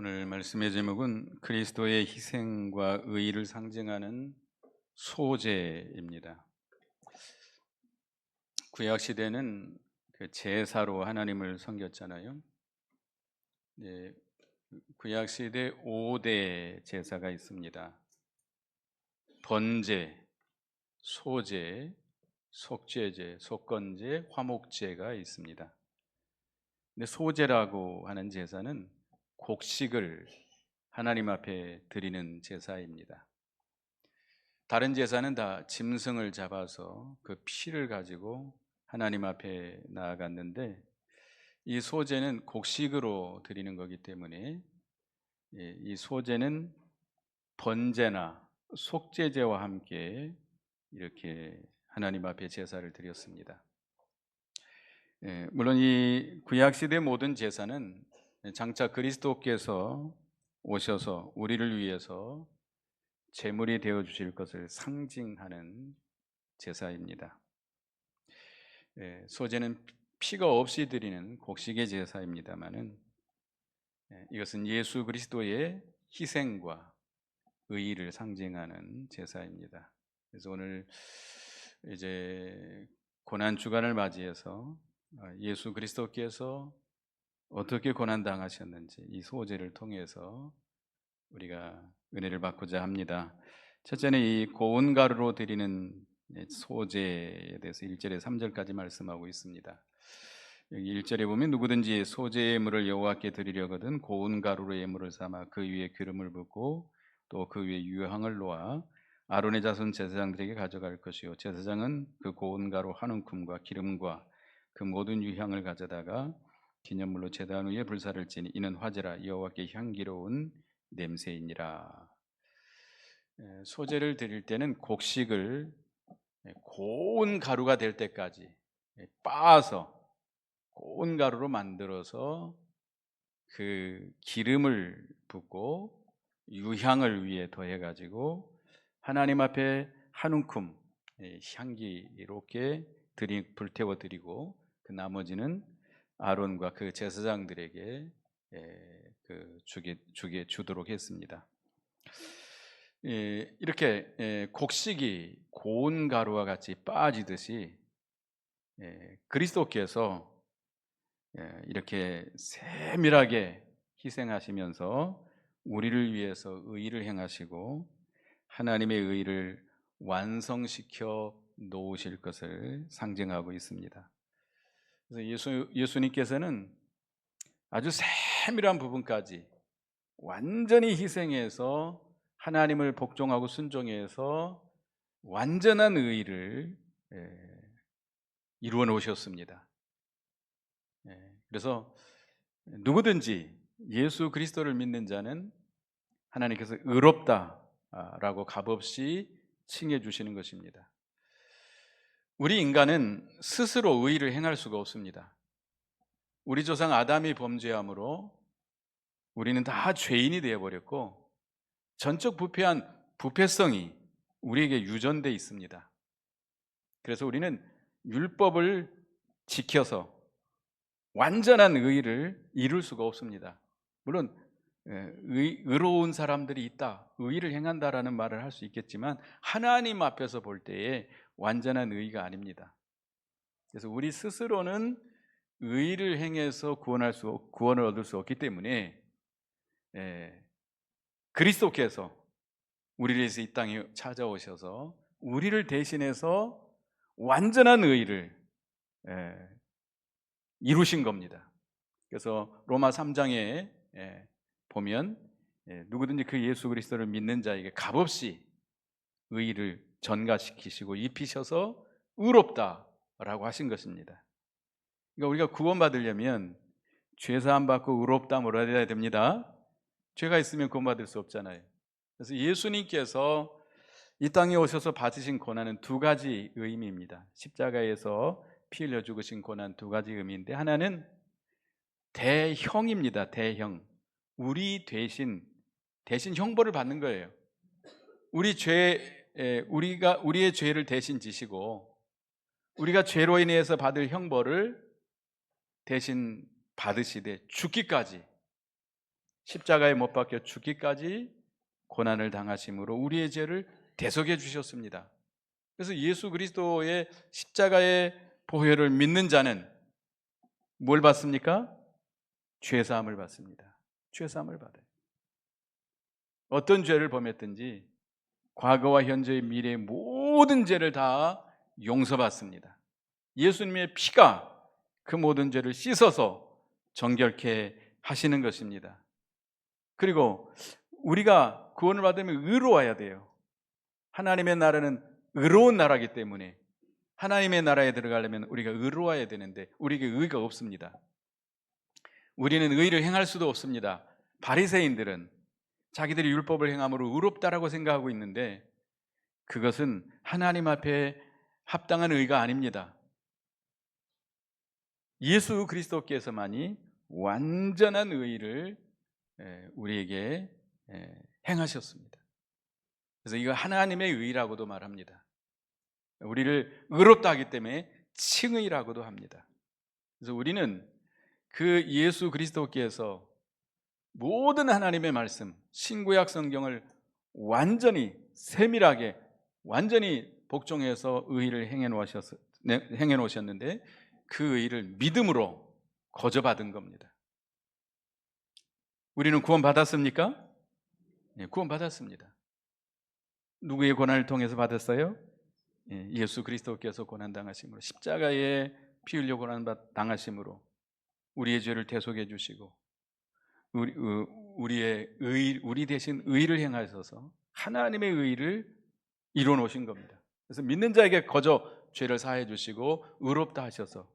오늘 말씀의 제목은 그리스도의 희생과 의의를 상징하는 소제입니다. 구약 시대는 그 제사로 하나님을 섬겼잖아요. 네, 구약 시대 5대 제사가 있습니다. 번제, 소제, 속죄제, 속건제, 화목제가 있습니다. 근데 소제라고 하는 제사는 곡식을 하나님 앞에 드리는 제사입니다. 다른 제사는 다 짐승을 잡아서 그 피를 가지고 하나님 앞에 나아갔는데, 이 소제는 곡식으로 드리는 거기 때문에 이 소제는 번제나 속죄제와 함께 이렇게 하나님 앞에 제사를 드렸습니다. 물론 이 구약 시대 모든 제사는 장차 그리스도께서 오셔서 우리를 위해서 제물이 되어 주실 것을 상징하는 제사입니다. 소제는 피가 없이 드리는 곡식의 제사입니다마는 이것은 예수 그리스도의 희생과 의의를 상징하는 제사입니다. 그래서 오늘 이제 고난 주간을 맞이해서 예수 그리스도께서 어떻게 고난 당하셨는지 이 소제를 통해서 우리가 은혜를 받고자 합니다. 첫째는 이 고운 가루로 드리는 소제에 대해서 1절에 3절까지 말씀하고 있습니다. 여기 1절에 보면 누구든지 소제 예물을 여호와께 드리려거든 고운 가루로 예물을 삼아 그 위에 기름을 붓고 또 그 위에 유향을 놓아 아론의 자손 제사장들에게 가져갈 것이요 제사장은 그 고운 가루 한 움큼과 기름과 그 모든 유향을 가져다가 기념물로 제단 위에 불사를 지니 이는 화제라 여호와께 향기로운 냄새이니라. 소제를 드릴 때는 곡식을 고운 가루가 될 때까지 빻아서 고운 가루로 만들어서 그 기름을 붓고 유향을 위에 더해 가지고 하나님 앞에 한 움큼 향기롭게 불태워 드리고 그 나머지는 아론과 그 제사장들에게 주도록 했습니다. 이렇게 곡식이 고운 가루와 같이 빠지듯이 그리스도께서 이렇게 세밀하게 희생하시면서 우리를 위해서 의의를 행하시고 하나님의 의의를 완성시켜 놓으실 것을 상징하고 있습니다. 그래서 예수님께서는 아주 세밀한 부분까지 완전히 희생해서 하나님을 복종하고 순종해서 완전한 의의를 이루어 놓으셨습니다. 그래서 누구든지 예수 그리스도를 믿는 자는 하나님께서 의롭다라고 값없이 칭해 주시는 것입니다. 우리 인간은 스스로 의의를 행할 수가 없습니다. 우리 조상 아담이 범죄함으로 우리는 다 죄인이 되어버렸고 전적 부패한 부패성이 우리에게 유전되어 있습니다. 그래서 우리는 율법을 지켜서 완전한 의의를 이룰 수가 없습니다. 물론 의로운 사람들이 있다, 의의를 행한다라는 말을 할 수 있겠지만 하나님 앞에서 볼 때에 완전한 의의가 아닙니다. 그래서 우리 스스로는 의의를 행해서 구원을 얻을 수 없기 때문에 그리스도께서 우리를 위해서 이 땅에 찾아오셔서 우리를 대신해서 완전한 의의를 이루신 겁니다. 그래서 로마 3장에 보면 누구든지 그 예수 그리스도를 믿는 자에게 값없이 의의를 전가시키시고 입히셔서 의롭다라고 하신 것입니다. 그러니까 우리가 구원받으려면 죄사함 받고 의롭다함을 얻어야 됩니다. 죄가 있으면 구원받을 수 없잖아요. 그래서 예수님께서 이 땅에 오셔서 받으신 고난은 두 가지 의미입니다. 십자가에서 피 흘려 죽으신 고난 두 가지 의미인데, 하나는 대형입니다. 대형. 우리 대신 형벌을 받는 거예요. 우리의 죄를 대신 지시고 우리가 죄로 인해서 받을 형벌을 대신 받으시되 죽기까지 십자가에 못 박혀 죽기까지 고난을 당하심으로 우리의 죄를 대속해 주셨습니다. 그래서 예수 그리스도의 십자가의 보혈을 믿는 자는 뭘 받습니까? 죄 사함을 받습니다. 죄 사함을 받아요. 어떤 죄를 범했든지 과거와 현재의 미래의 모든 죄를 다 용서받습니다. 예수님의 피가 그 모든 죄를 씻어서 정결케 하시는 것입니다. 그리고 우리가 구원을 받으면 의로워야 돼요. 하나님의 나라는 의로운 나라이기 때문에 하나님의 나라에 들어가려면 우리가 의로워야 되는데 우리에게 의가 없습니다. 우리는 의를 행할 수도 없습니다. 바리새인들은 자기들이 율법을 행함으로 의롭다라고 생각하고 있는데 그것은 하나님 앞에 합당한 의가 아닙니다. 예수 그리스도께서만이 완전한 의를 우리에게 행하셨습니다. 그래서 이거 하나님의 의라고도 말합니다. 우리를 의롭다 하기 때문에 칭의라고도 합니다. 그래서 우리는 그 예수 그리스도께서 모든 하나님의 말씀, 신구약 성경을 완전히 세밀하게 완전히 복종해서 의를 행해 놓으셨는데 그 의를 믿음으로 거저받은 겁니다. 우리는 구원 받았습니까? 네, 구원 받았습니다. 누구의 고난을 통해서 받았어요? 예수 그리스도께서 고난 당하심으로, 십자가에 피 흘려 고난 당하심으로 우리의 죄를 대속해 주시고 우리 대신 의를 행하셔서 하나님의 의를 이루어 놓으신 겁니다. 그래서 믿는 자에게 거저 죄를 사해 주시고 의롭다 하셔서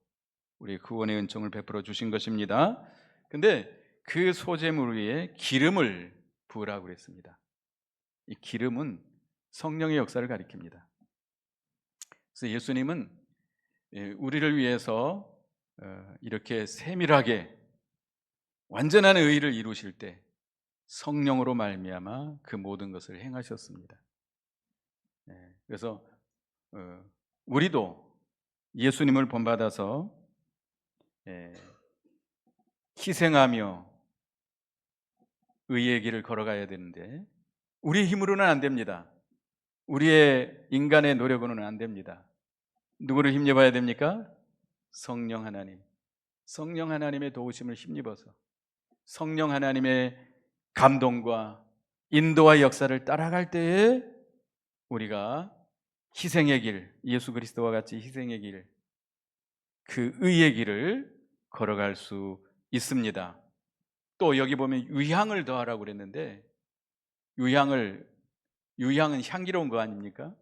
우리 구원의 은총을 베풀어 주신 것입니다. 근데 그 소재물 위에 기름을 부으라고 그랬습니다. 이 기름은 성령의 역사를 가리킵니다. 그래서 예수님은 우리를 위해서 이렇게 세밀하게 완전한 의를 이루실 때 성령으로 말미암아 그 모든 것을 행하셨습니다. 그래서 우리도 예수님을 본받아서 희생하며 의의 길을 걸어가야 되는데 우리의 힘으로는 안 됩니다. 우리의 인간의 노력으로는 안 됩니다. 누구를 힘입어야 됩니까? 성령 하나님. 성령 하나님의 도우심을 힘입어서 성령 하나님의 감동과 인도와 역사를 따라갈 때에 우리가 희생의 길, 예수 그리스도와 같이 희생의 길, 그 의의 길을 걸어갈 수 있습니다. 또 여기 보면 유향을 더하라고 그랬는데 유향은 향기로운 거 아닙니까?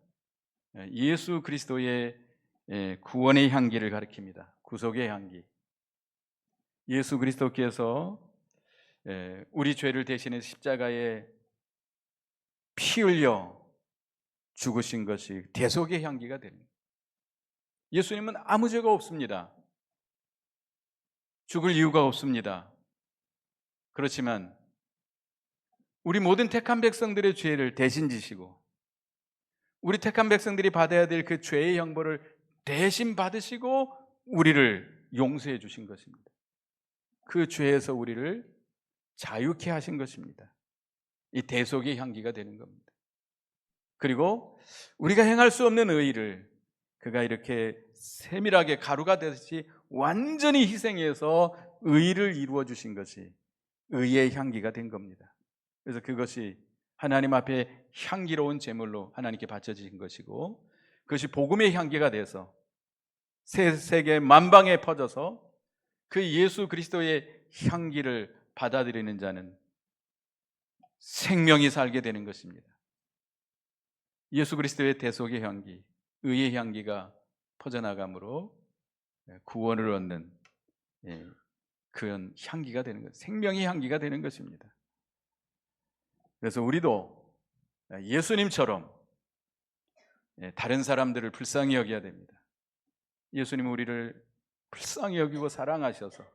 예수 그리스도의 구원의 향기를 가리킵니다. 구속의 향기. 예수 그리스도께서 우리 죄를 대신해 십자가에 피 흘려 죽으신 것이 대속의 향기가 됩니다. 예수님은 아무 죄가 없습니다. 죽을 이유가 없습니다. 그렇지만 우리 모든 택한 백성들의 죄를 대신 지시고 우리 택한 백성들이 받아야 될 그 죄의 형벌을 대신 받으시고 우리를 용서해 주신 것입니다. 그 죄에서 우리를 자유케 하신 것입니다. 이 대속의 향기가 되는 겁니다. 그리고 우리가 행할 수 없는 의의를 그가 이렇게 세밀하게 가루가 되듯이 완전히 희생해서 의의를 이루어 주신 것이 의의 향기가 된 겁니다. 그래서 그것이 하나님 앞에 향기로운 제물로 하나님께 바쳐진 것이고 그것이 복음의 향기가 돼서 세계 만방에 퍼져서 그 예수 그리스도의 향기를 받아들이는 자는 생명이 살게 되는 것입니다. 예수 그리스도의 대속의 향기, 의의 향기가 퍼져나감으로 구원을 얻는 그런 향기가 되는 것, 생명의 향기가 되는 것입니다. 그래서 우리도 예수님처럼 다른 사람들을 불쌍히 여겨야 됩니다. 예수님은 우리를 불쌍히 여기고 사랑하셔서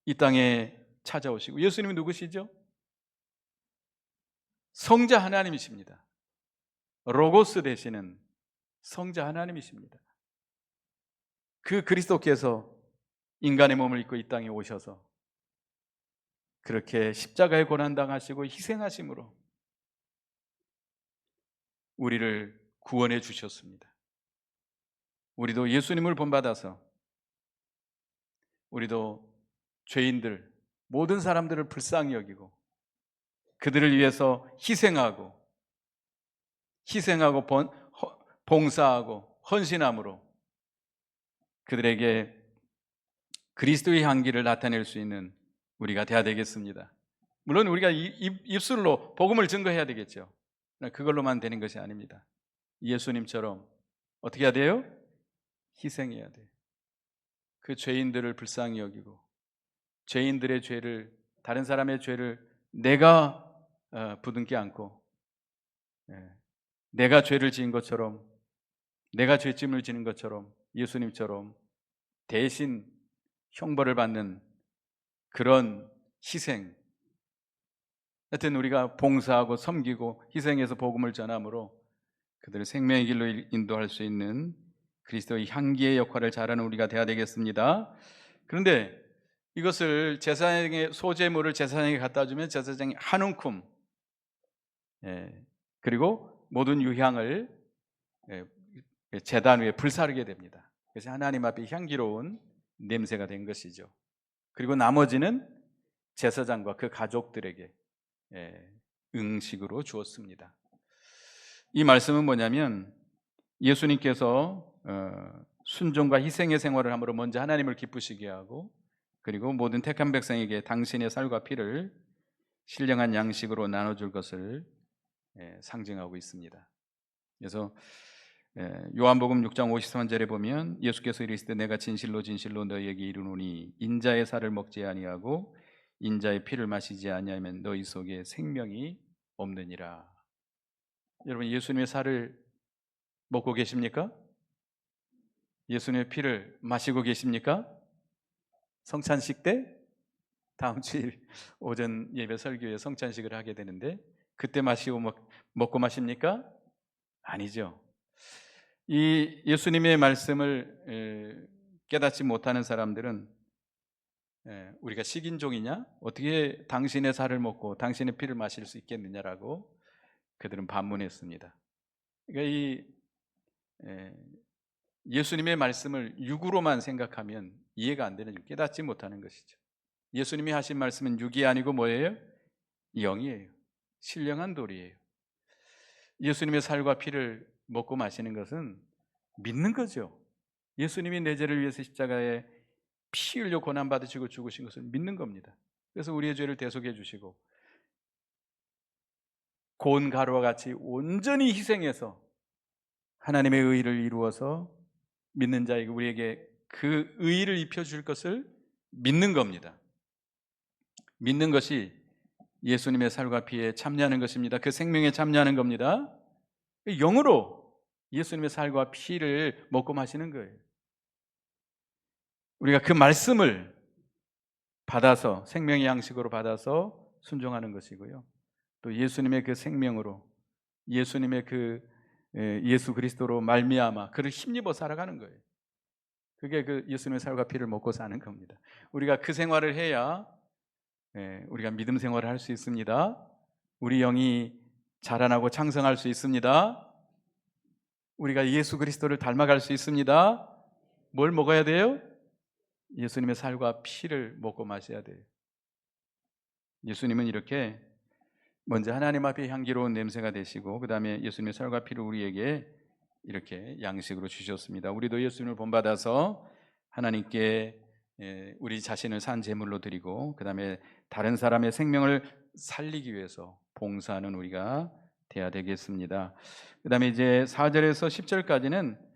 이 땅에 찾아오시고, 예수님은 누구시죠? 성자 하나님이십니다. 로고스 되시는 성자 하나님이십니다. 그 그리스도께서 인간의 몸을 입고 이 땅에 오셔서 그렇게 십자가에 고난당하시고 희생하심으로 우리를 구원해 주셨습니다. 우리도 예수님을 본받아서 우리도 죄인들, 모든 사람들을 불쌍히 여기고 그들을 위해서 희생하고 봉사하고 헌신함으로 그들에게 그리스도의 향기를 나타낼 수 있는 우리가 되어야 되겠습니다. 물론 우리가 입술로 복음을 증거해야 되겠죠. 그걸로만 되는 것이 아닙니다. 예수님처럼 어떻게 해야 돼요? 희생해야 돼요. 그 죄인들을 불쌍히 여기고 죄인들의 죄를, 다른 사람의 죄를 내가 부둥켜 안고 내가 죄를 지은 것처럼, 내가 죄짐을 지는 것처럼 예수님처럼 대신 형벌을 받는 그런 희생, 하여튼 우리가 봉사하고 섬기고 희생해서 복음을 전함으로 그들을 생명의 길로 인도할 수 있는 그리스도의 향기의 역할을 잘하는 우리가 되어야 되겠습니다. 그런데 이것을 제사장의 소제물을 제사장에게 갖다 주면 제사장이 한 움큼, 그리고 모든 유향을 제단 위에 불사르게 됩니다. 그래서 하나님 앞에 향기로운 냄새가 된 것이죠. 그리고 나머지는 제사장과 그 가족들에게 응식으로 주었습니다. 이 말씀은 뭐냐면 예수님께서 순종과 희생의 생활을 함으로 먼저 하나님을 기쁘시게 하고 그리고 모든 택한 백성에게 당신의 살과 피를 신령한 양식으로 나눠줄 것을 상징하고 있습니다. 그래서 요한복음 6장 53절에 보면 예수께서 이르시되 내가 진실로 진실로 너희에게 이르노니 인자의 살을 먹지 아니하고 인자의 피를 마시지 아니하면 너희 속에 생명이 없느니라. 여러분, 예수님의 살을 먹고 계십니까? 예수님의 피를 마시고 계십니까? 성찬식 때 다음 주일 오전 예배 설교에 성찬식을 하게 되는데 그때 마시고 먹고 마십니까? 아니죠. 이 예수님의 말씀을 깨닫지 못하는 사람들은 우리가 식인종이냐? 어떻게 당신의 살을 먹고 당신의 피를 마실 수 있겠느냐라고 그들은 반문했습니다. 그러니까 이 예수님의 말씀을 육으로만 생각하면 이해가 안 되는, 깨닫지 못하는 것이죠. 예수님이 하신 말씀은 육이 아니고 뭐예요? 영이에요. 신령한 돌이에요. 예수님의 살과 피를 먹고 마시는 것은 믿는 거죠. 예수님이 내 죄를 위해서 십자가에 피 흘려 고난받으시고 죽으신 것을 믿는 겁니다. 그래서 우리의 죄를 대속해 주시고 고운 가루와 같이 온전히 희생해서 하나님의 의의를 이루어서 믿는 자에게 우리에게 그 의의를 입혀줄 것을 믿는 겁니다. 믿는 것이 예수님의 살과 피에 참여하는 것입니다. 그 생명에 참여하는 겁니다. 영으로 예수님의 살과 피를 먹고 마시는 거예요. 우리가 그 말씀을 받아서 생명의 양식으로 받아서 순종하는 것이고요. 또 예수님의 그 생명으로 예수님의 그 예수 그리스도로 말미암아 그를 힘입어 살아가는 거예요. 그게 그 예수님의 살과 피를 먹고 사는 겁니다. 우리가 그 생활을 해야 우리가 믿음 생활을 할 수 있습니다. 우리 영이 자라나고 창성할 수 있습니다. 우리가 예수 그리스도를 닮아갈 수 있습니다. 뭘 먹어야 돼요? 예수님의 살과 피를 먹고 마셔야 돼요. 예수님은 이렇게 먼저 하나님 앞에 향기로운 냄새가 되시고 그 다음에 예수님의 살과 피를 우리에게 이렇게 양식으로 주셨습니다. 우리도 예수님을 본받아서 하나님께 우리 자신을 산 제물로 드리고 그 다음에 다른 사람의 생명을 살리기 위해서 봉사하는 우리가 돼야 되겠습니다. 그 다음에 이제 4절에서 10절까지는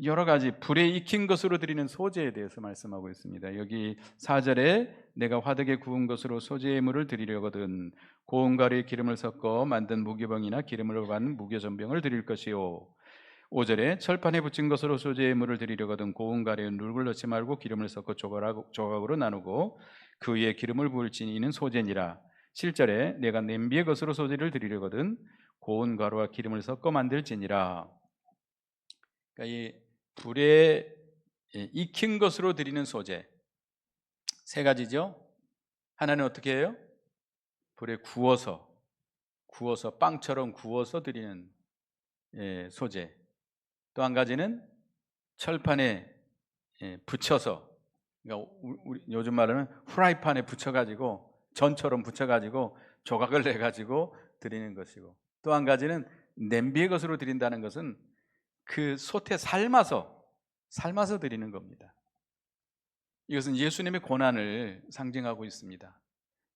여러 가지 불에 익힌 것으로 드리는 소제에 대해서 말씀하고 있습니다. 여기 4절에 내가 화덕에 구운 것으로 소제물을 드리려거든 고운 가루에 기름을 섞어 만든 무교병이나 기름으로 간 무교전병을 드릴 것이요 5절에 철판에 붙인 것으로 소제물을 드리려거든 고운 가루에 누룩을 넣지 말고 기름을 섞어 조각으로 나누고 그 위에 기름을 부을지니 이는 소제니라 7절에 내가 냄비의 것으로 소제를 드리려거든 고운 가루와 기름을 섞어 만들지니라. 그러니까 이 불에 익힌 것으로 드리는 소제 세 가지죠. 하나는 어떻게 해요? 불에 구워서 빵처럼 구워서 드리는 소재. 또 한 가지는 철판에 붙여서, 그러니까 우리 요즘 말로는 프라이팬에 붙여가지고 전처럼 붙여가지고 조각을 내가지고 드리는 것이고, 또 한 가지는 냄비의 것으로 드린다는 것은 그 솥에 삶아서 드리는 겁니다. 이것은 예수님의 고난을 상징하고 있습니다.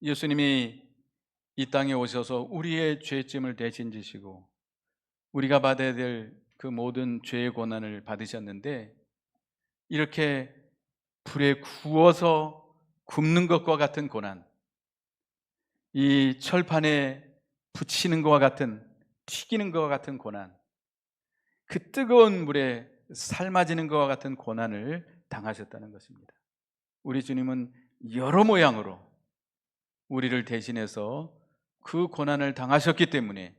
예수님이 이 땅에 오셔서 우리의 죄짐을 대신 지시고 우리가 받아야 될 그 모든 죄의 고난을 받으셨는데, 이렇게 불에 구워서 굽는 것과 같은 고난, 이 철판에 붙이는 것과 같은, 튀기는 것과 같은 고난, 그 뜨거운 물에 삶아지는 것과 같은 고난을 당하셨다는 것입니다. 우리 주님은 여러 모양으로 우리를 대신해서 그 고난을 당하셨기 때문에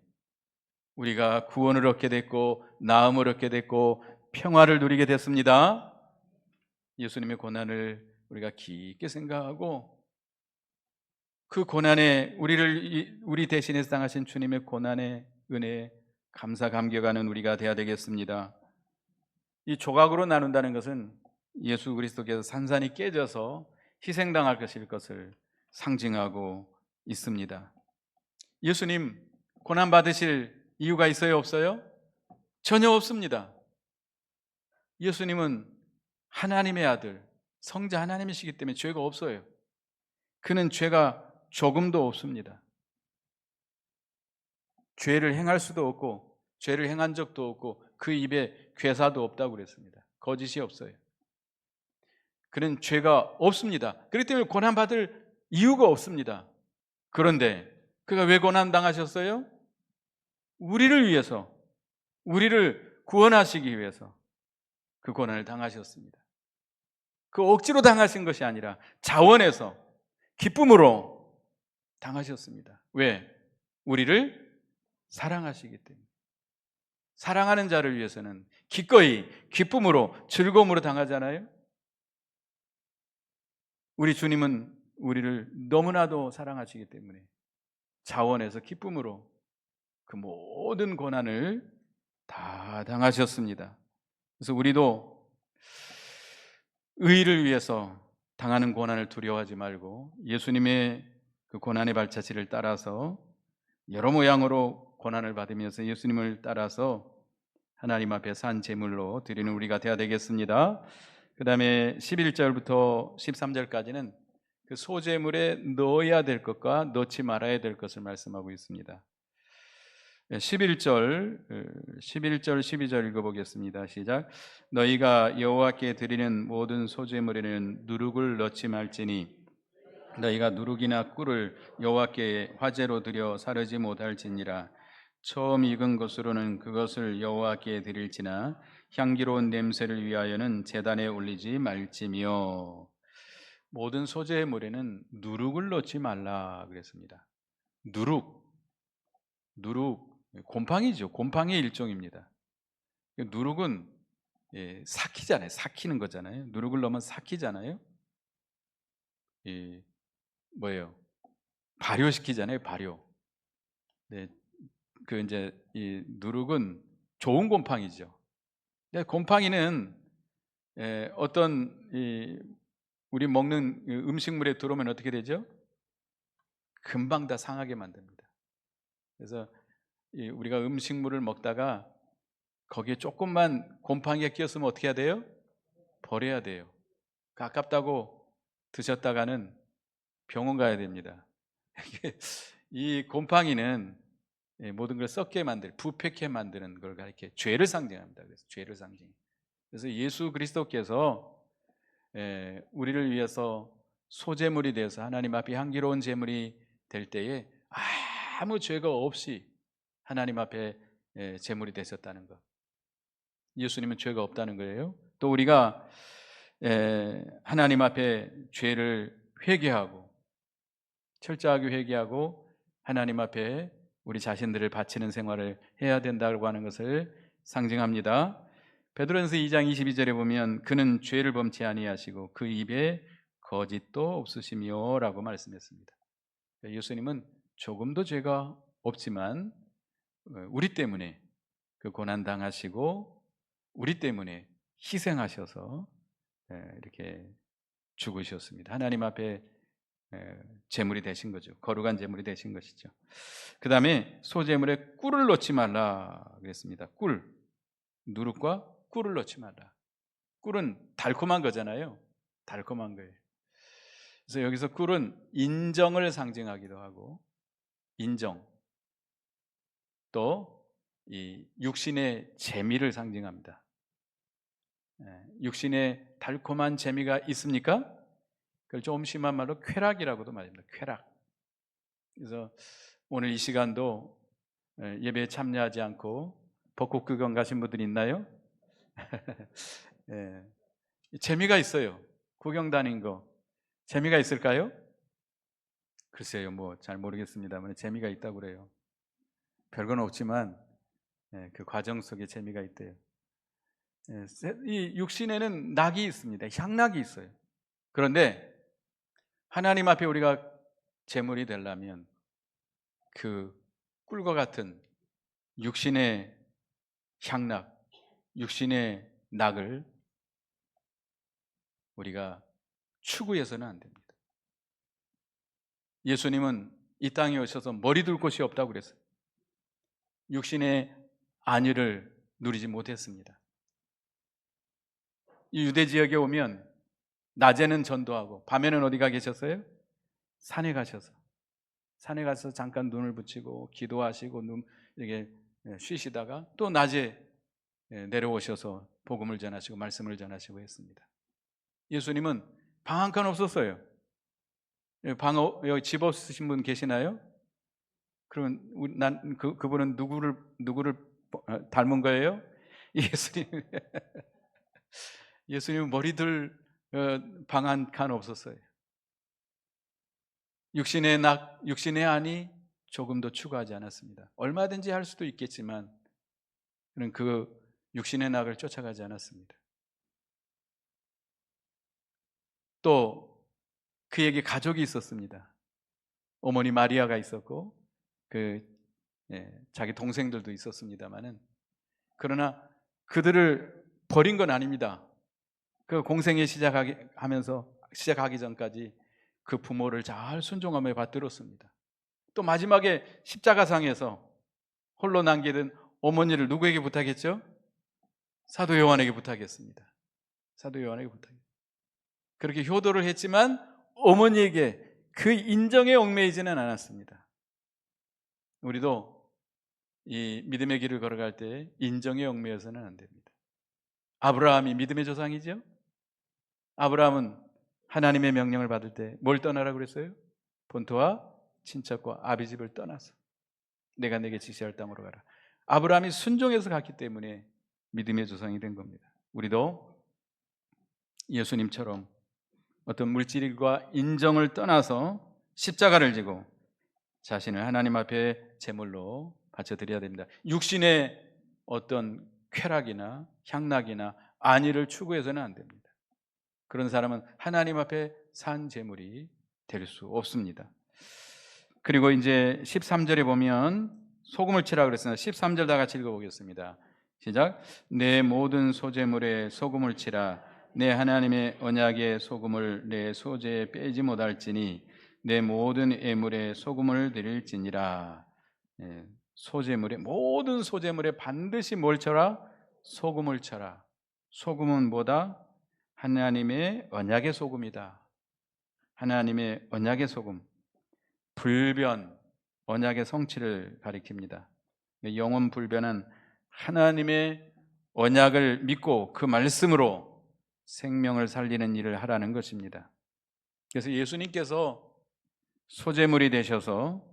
우리가 구원을 얻게 됐고 나음을 얻게 됐고 평화를 누리게 됐습니다. 예수님의 고난을 우리가 깊게 생각하고 그 고난에 우리 대신해서 당하신 주님의 고난의 은혜에 감사 감격하는 우리가 되어야 되겠습니다. 이 조각으로 나눈다는 것은 예수 그리스도께서 산산이 깨져서 희생당할 것을 상징하고 있습니다. 예수님 고난 받으실 이유가 있어요, 없어요? 전혀 없습니다. 예수님은 하나님의 아들, 성자 하나님이시기 때문에 죄가 없어요. 그는 죄가 조금도 없습니다. 죄를 행할 수도 없고 죄를 행한 적도 없고 그 입에 괴사도 없다고 그랬습니다. 거짓이 없어요. 그는 죄가 없습니다. 그렇기 때문에 고난받을 이유가 없습니다. 그런데 그가 왜 고난당하셨어요? 우리를 위해서, 우리를 구원하시기 위해서 그 고난을 당하셨습니다. 그 억지로 당하신 것이 아니라 자원해서 기쁨으로 당하셨습니다. 왜? 우리를 사랑하시기 때문에. 사랑하는 자를 위해서는 기꺼이 기쁨으로 즐거움으로 당하잖아요. 우리 주님은 우리를 너무나도 사랑하시기 때문에 자원해서 기쁨으로 그 모든 고난을 다 당하셨습니다. 그래서 우리도 의를 위해서 당하는 고난을 두려워하지 말고 예수님의 그 고난의 발자취를 따라서 여러 모양으로 고난을 받으면서 예수님을 따라서 하나님 앞에 산 제물로 드리는 우리가 되어야 되겠습니다. 그 다음에 11절부터 13절까지는 그 소제물에 넣어야 될 것과 넣지 말아야 될 것을 말씀하고 있습니다. 11절, 12절 읽어보겠습니다. 시작. 너희가 여호와께 드리는 모든 소제물에는 누룩을 넣지 말지니 너희가 누룩이나 꿀을 여호와께 화제로 드려 사르지 못할지니라. 처음 익은 것으로는 그것을 여호와께 드릴지나 향기로운 냄새를 위하여는 제단에 올리지 말지며. 모든 소제물에는 누룩을 넣지 말라 그랬습니다. 누룩 곰팡이죠. 곰팡이의 일종입니다. 누룩은 삭히잖아요. 삭히는 거잖아요. 누룩을 넣으면 삭히잖아요. 뭐예요? 발효시키잖아요. 발효. 네, 그 이제 이 누룩은 좋은 곰팡이죠. 곰팡이는 어떤 우리 먹는 음식물에 들어오면 어떻게 되죠? 금방 다 상하게 만듭니다. 그래서 우리가 음식물을 먹다가 거기에 조금만 곰팡이가 끼었으면 어떻게 해야 돼요? 버려야 돼요. 아깝다고 드셨다가는 병원 가야 됩니다. 이 곰팡이는 모든 걸 썩게 부패케 만드는 걸 이렇게 죄를 상징합니다. 그래서 죄를 상징. 그래서 예수 그리스도께서 우리를 위해서 소제물이 되어서 하나님 앞에 향기로운 제물이 될 때에 아무 죄가 없이 하나님 앞에 제물이 되셨다는 것. 예수님은 죄가 없다는 거예요. 또 우리가 하나님 앞에 죄를 회개하고 철저하게 회개하고 하나님 앞에 우리 자신들을 바치는 생활을 해야 된다고 하는 것을 상징합니다. 베드로전서 2장 22절에 보면 그는 죄를 범치 아니하시고 그 입에 거짓도 없으시며 라고 말씀했습니다. 예수님은 조금도 죄가 없지만 우리 때문에 그 고난 당하시고 우리 때문에 희생하셔서 이렇게 죽으셨습니다. 하나님 앞에 제물이 되신 거죠. 거룩한 제물이 되신 것이죠. 그 다음에 소제물에 꿀을 넣지 말라 그랬습니다. 꿀, 누룩과 꿀을 넣지 말라. 꿀은 달콤한 거잖아요. 달콤한 거예요. 그래서 여기서 꿀은 인정을 상징하기도 하고, 인정, 또 이 육신의 재미를 상징합니다. 육신의 달콤한 재미가 있습니까? 그걸 좀 심한 말로 쾌락이라고도 말합니다. 쾌락. 그래서 오늘 이 시간도 예배에 참여하지 않고 벚꽃 구경 가신 분들 있나요? 재미가 있어요. 구경 다닌 거 재미가 있을까요? 글쎄요, 뭐 잘 모르겠습니다만 재미가 있다고 그래요. 별건 없지만 그 과정 속에 재미가 있대요. 이 육신에는 낙이 있습니다. 향락이 있어요. 그런데 하나님 앞에 우리가 제물이 되려면 그 꿀과 같은 육신의 향락, 육신의 낙을 우리가 추구해서는 안 됩니다. 예수님은 이 땅에 오셔서 머리 둘 곳이 없다고 그랬어요. 육신의 안위를 누리지 못했습니다. 이 유대 지역에 오면 낮에는 전도하고 밤에는 어디 가 계셨어요? 산에 가셔서 잠깐 눈을 붙이고 기도하시고 이렇게 쉬시다가 또 낮에 내려오셔서 복음을 전하시고 말씀을 전하시고 했습니다. 예수님은 방 한 칸 없었어요. 여기 집 없으신 분 계시나요? 그러면 그분은 누구를 닮은 거예요? 예수님은 머리들 방 한 칸 없었어요. 육신의 낙, 육신의 안이 조금도 추구하지 않았습니다. 얼마든지 할 수도 있겠지만 그는 그 육신의 낙을 쫓아가지 않았습니다. 또 그에게 가족이 있었습니다. 어머니 마리아가 있었고 자기 동생들도 있었습니다만은, 그러나 그들을 버린 건 아닙니다. 그 공생에 시작하기 전까지 그 부모를 잘 순종하며 받들었습니다. 또 마지막에 십자가상에서 홀로 남기던 어머니를 누구에게 부탁했죠? 사도 요한에게 부탁했습니다. 사도 요한에게 부탁했습니다. 그렇게 효도를 했지만 어머니에게 그 인정에 얽매이지는 않았습니다. 우리도 이 믿음의 길을 걸어갈 때 인정에 얽매여서는 안 됩니다. 아브라함이 믿음의 조상이죠? 아브라함은 하나님의 명령을 받을 때 뭘 떠나라고 그랬어요? 본토와 친척과 아비 집을 떠나서 내가 내게 지시할 땅으로 가라. 아브라함이 순종해서 갔기 때문에 믿음의 조상이 된 겁니다. 우리도 예수님처럼 어떤 물질과 인정을 떠나서 십자가를 지고 자신을 하나님 앞에 제물로 바쳐드려야 됩니다. 육신의 어떤 쾌락이나 향락이나 안위를 추구해서는 안 됩니다. 그런 사람은 하나님 앞에 산 제물이 될 수 없습니다. 그리고 이제 13절에 보면 소금을 치라 그랬습니다. 13절 다 같이 읽어보겠습니다. 시작. 내 모든 소제물에 소금을 치라. 내 하나님의 언약의 소금을 내 소제에 빼지 못할지니 내 모든 애물에 소금을 드릴지니라. 소제물에, 모든 소제물에 반드시 뭘 쳐라? 소금을 쳐라. 소금은 뭐다? 하나님의 언약의 소금이다. 하나님의 언약의 소금. 불변, 언약의 성취를 가리킵니다. 영원 불변은 하나님의 언약을 믿고 그 말씀으로 생명을 살리는 일을 하라는 것입니다. 그래서 예수님께서 소제물이 되셔서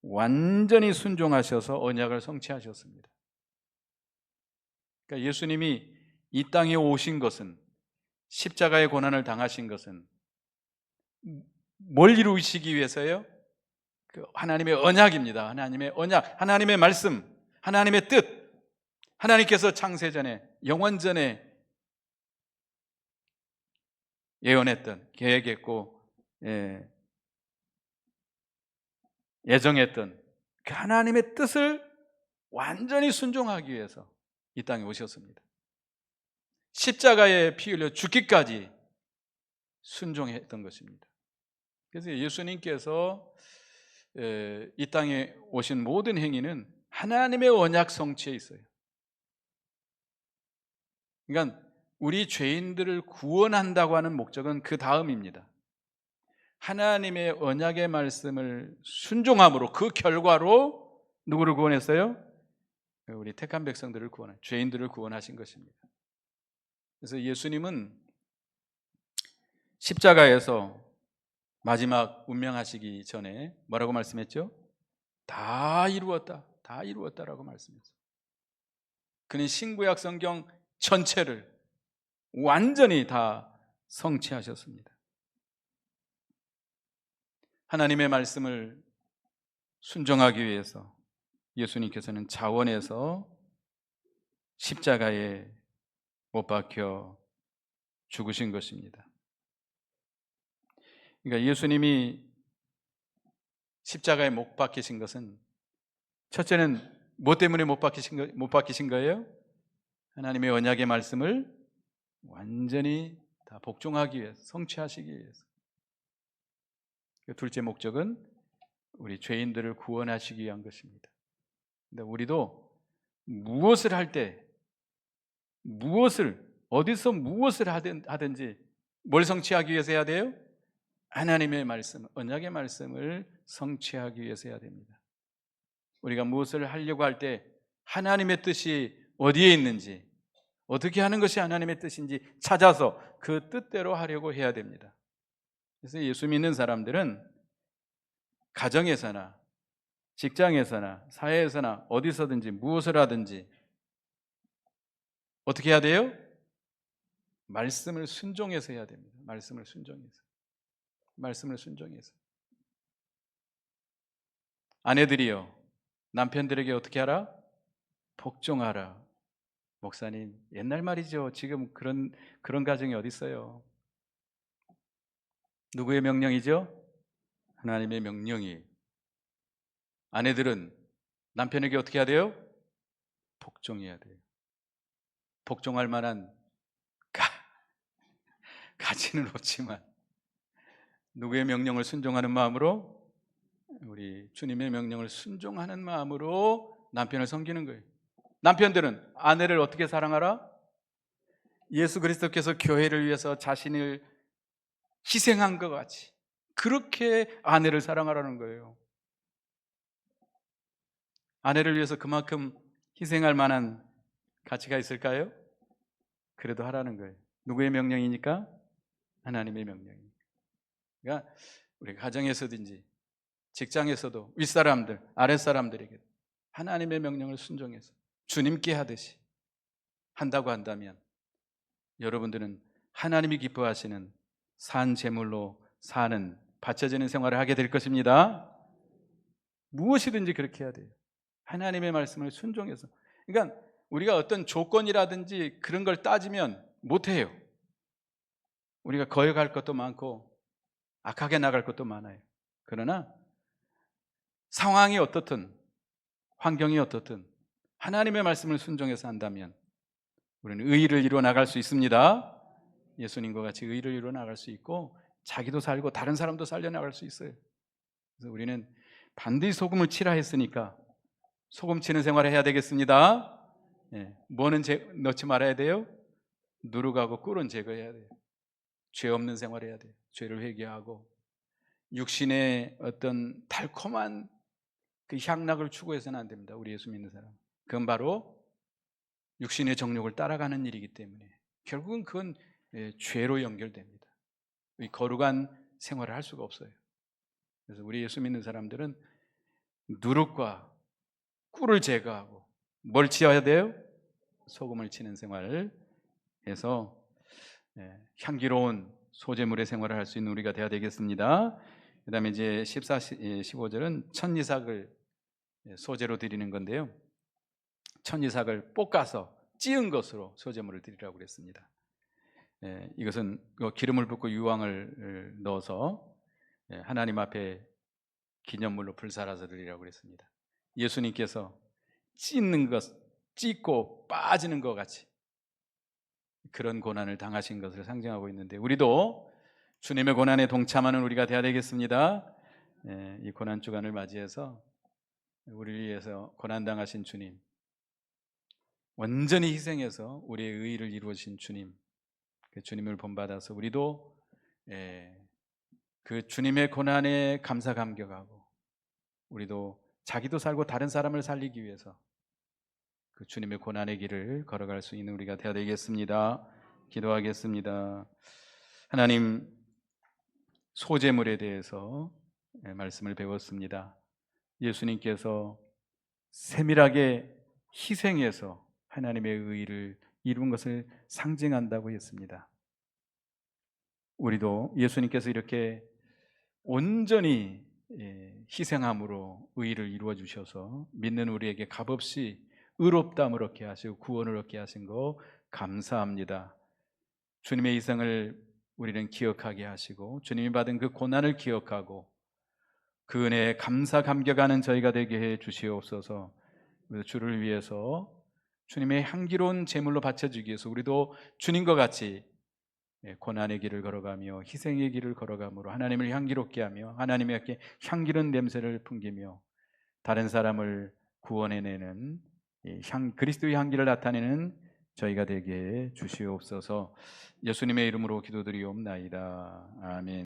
완전히 순종하셔서 언약을 성취하셨습니다. 그러니까 예수님이 이 땅에 오신 것은, 십자가의 고난을 당하신 것은 뭘 이루시기 위해서요? 그 하나님의 언약입니다. 하나님의 언약, 하나님의 말씀, 하나님의 뜻. 하나님께서 창세전에, 영원전에 예언했던, 계획했고 예정했던 그 하나님의 뜻을 완전히 순종하기 위해서 이 땅에 오셨습니다. 십자가에 피 흘려 죽기까지 순종했던 것입니다. 그래서 예수님께서 이 땅에 오신 모든 행위는 하나님의 언약 성취에 있어요. 그러니까 우리 죄인들을 구원한다고 하는 목적은 그 다음입니다. 하나님의 언약의 말씀을 순종함으로 그 결과로 누구를 구원했어요? 우리 택한 백성들을 죄인들을 구원하신 것입니다. 그래서 예수님은 십자가에서 마지막 운명하시기 전에 뭐라고 말씀했죠? 다 이루었다, 다 이루었다라고 말씀했어요. 그는 신구약 성경 전체를 완전히 다 성취하셨습니다. 하나님의 말씀을 순종하기 위해서 예수님께서는 자원해서 십자가에 못 박혀 죽으신 것입니다. 그러니까 예수님이 십자가에 못 박히신 것은, 첫째는 뭐 때문에 못 박히신 거예요? 하나님의 언약의 말씀을 완전히 다 복종하기 위해서, 성취하시기 위해서. 둘째 목적은 우리 죄인들을 구원하시기 위한 것입니다. 근데 우리도 무엇을 할 때, 어디서 무엇을 하든지 뭘 성취하기 위해서 해야 돼요? 하나님의 말씀, 언약의 말씀을 성취하기 위해서 해야 됩니다. 우리가 무엇을 하려고 할 때 하나님의 뜻이 어디에 있는지, 어떻게 하는 것이 하나님의 뜻인지 찾아서 그 뜻대로 하려고 해야 됩니다. 그래서 예수 믿는 사람들은 가정에서나 직장에서나 사회에서나 어디서든지 무엇을 하든지 어떻게 해야 돼요? 말씀을 순종해서 해야 됩니다. 말씀을 순종해서. 아내들이요, 남편들에게 어떻게 하라? 복종하라. 목사님, 옛날 말이죠. 지금 그런 가정이 어디 있어요? 누구의 명령이죠? 하나님의 명령이. 아내들은 남편에게 어떻게 해야 돼요? 복종해야 돼요. 복종할 만한 가치는 없지만 누구의 명령을 순종하는 마음으로, 우리 주님의 명령을 순종하는 마음으로 남편을 섬기는 거예요. 남편들은 아내를 어떻게 사랑하라? 예수 그리스도께서 교회를 위해서 자신을 희생한 것 같이 그렇게 아내를 사랑하라는 거예요. 아내를 위해서 그만큼 희생할 만한 가치가 있을까요? 그래도 하라는 거예요. 누구의 명령이니까? 하나님의 명령이니까. 그러니까 우리 가정에서든지 직장에서도 윗사람들, 아랫사람들에게 하나님의 명령을 순종해서 주님께 하듯이 한다고 한다면 여러분들은 하나님이 기뻐하시는 산 제물로 사는, 바쳐지는 생활을 하게 될 것입니다. 무엇이든지 그렇게 해야 돼요. 하나님의 말씀을 순종해서. 그러니까 우리가 어떤 조건이라든지 그런 걸 따지면 못해요. 우리가 거역할 것도 많고 악하게 나갈 것도 많아요. 그러나 상황이 어떻든 환경이 어떻든 하나님의 말씀을 순종해서 한다면 우리는 의를 이루어 나갈 수 있습니다. 예수님과 같이 의를 이루어 나갈 수 있고 자기도 살고 다른 사람도 살려나갈 수 있어요. 그래서 우리는 반드시 소금을 치라 했으니까 소금 치는 생활을 해야 되겠습니다. 뭐는 넣지 말아야 돼요? 누룩하고 꿀은 제거해야 돼요. 죄 없는 생활을 해야 돼요. 죄를 회개하고 육신의 어떤 달콤한 그 향락을 추구해서는 안 됩니다. 우리 예수 믿는 사람. 그건 바로 육신의 정욕을 따라가는 일이기 때문에 결국은 그건 죄로 연결됩니다. 거룩한 생활을 할 수가 없어요. 그래서 우리 예수 믿는 사람들은 누룩과 꿀을 제거하고 뭘 치어야 돼요? 소금을 치는 생활을 해서 향기로운 소재물의 생활을 할 수 있는 우리가 되어야 되겠습니다. 그 다음에 이제 14, 15절은 천이삭을 소재로 드리는 건데요, 천이삭을 볶아서 찌은 것으로 소재물을 드리라고 그랬습니다. 이것은 기름을 붓고 유황을 넣어서 하나님 앞에 기념물로 불사라서 드리라고 그랬습니다. 예수님께서 찢고 빠지는 것 같이 그런 고난을 당하신 것을 상징하고 있는데, 우리도 주님의 고난에 동참하는 우리가 되어야 되겠습니다. 이 고난 주간을 맞이해서 우리를 위해서 고난 당하신 주님, 온전히 희생해서 우리의 의의를 이루어주신 주님, 그 주님을 본받아서 우리도 그 주님의 고난에 감사 감격하고, 우리도 자기도 살고 다른 사람을 살리기 위해서 그 주님의 고난의 길을 걸어갈 수 있는 우리가 되어야 되겠습니다. 기도하겠습니다. 하나님, 소제물에 대해서 말씀을 배웠습니다. 예수님께서 세밀하게 희생해서 하나님의 의의를 이룬 것을 상징한다고 했습니다. 우리도 예수님께서 이렇게 온전히 희생함으로 의의를 이루어 주셔서 믿는 우리에게 값없이 의롭다함을 얻게 하시고 구원을 얻게 하신 거 감사합니다. 주님의 희생을 우리는 기억하게 하시고 주님이 받은 그 고난을 기억하고 그 은혜에 감사 감격하는 저희가 되게 해 주시옵소서. 주를 위해서 주님의 향기로운 제물로 바쳐주기 위해서 우리도 주님과 같이 고난의 길을 걸어가며 희생의 길을 걸어가므로 하나님을 향기롭게 하며 하나님의 향기로운 냄새를 풍기며 다른 사람을 구원해내는 그리스도의 향기를 나타내는 저희가 되게 해 주시옵소서. 예수님의 이름으로 기도드리옵나이다. 아멘.